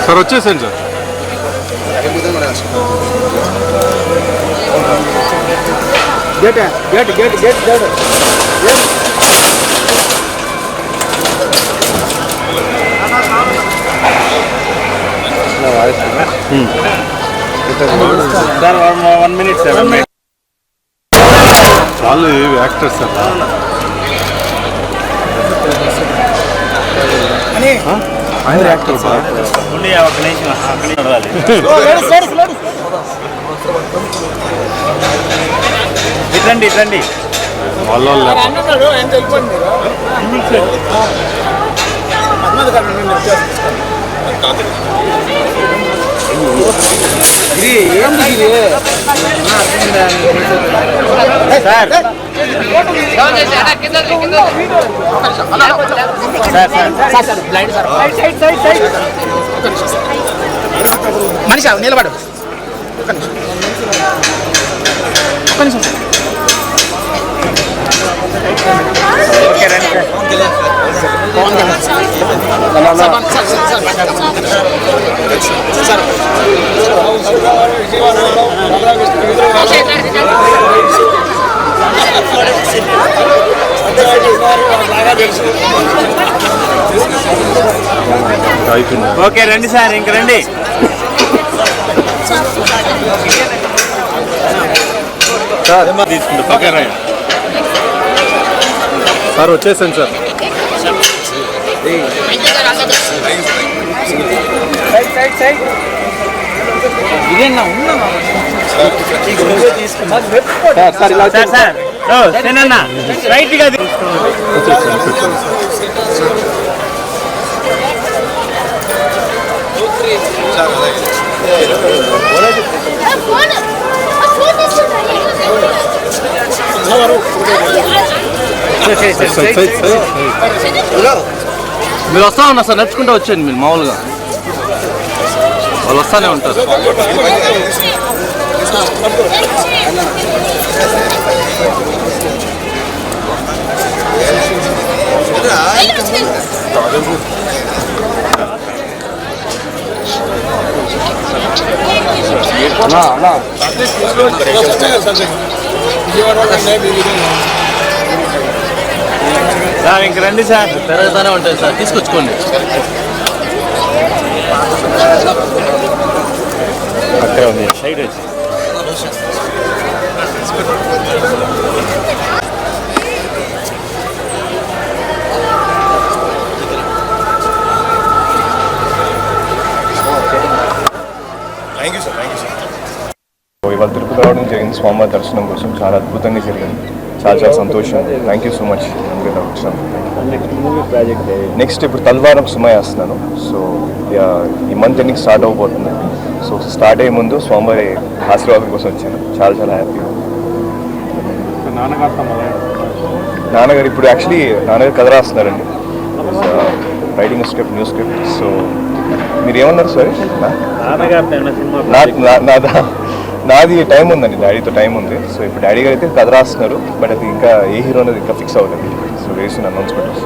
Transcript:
Sir వచ్చేసాను sir. Gate gate gate gate gate sir 1 minute 7 minutes వాళ్ళు actors sir. ఆయన actor sir. ఇట్లండి ఇట్లండి వాళ్ళు మనిషి నిలబడు. ఓకే రండి సార్, ఇంక రండి. తీసుకుంటా ఓకే రండి సార్. వచ్చేసాను సార్. రైట్ గా మీరు వస్తా ఉన్నా సార్, నడుచుకుంటూ వచ్చేయండి. మీరు మామూలుగా వాళ్ళు వస్తానే ఉంటారు. సార్ ఇంక రండి సార్, పెరుగుతూనే ఉంటాయి సార్, తీసుకొచ్చుకోండి. అక్కడ ఉంది సైడ్ వచ్చి. ఇవాళ తిరుపతి రావడం జరిగింది స్వామివారి దర్శనం కోసం. చాలా అద్భుతంగా జరిగింది. చాలా చాలా సంతోషం. Thank you so much. Next ఇప్పుడు తల్వారం సుమయ వేస్తున్నాను. సో ఈ మంత్ ఎండింగ్ స్టార్ట్ అవ్వబోతుంది. సో స్టార్ట్ అయ్యే ముందు స్వామివారి ఆశీర్వాదం కోసం వచ్చాను. చాలా చాలా హ్యాపీగా. నాన్నగారు ఇప్పుడు యాక్చువల్లీ నాన్నగారు కథ రాస్తున్నారండి. Writing script, new script. So మీరు ఏమన్నారు సార్? నాది టైం ఉందండి, డాడీతో టైం ఉంది. సో ఇప్పుడు డాడీ గారు అయితే కథ రాస్తున్నారు. బట్ అది ఇంకా ఏ హీరో అనేది ఇంకా ఫిక్స్ అవ్వలేదు. సో వేసిన అనౌన్స్మెంట్.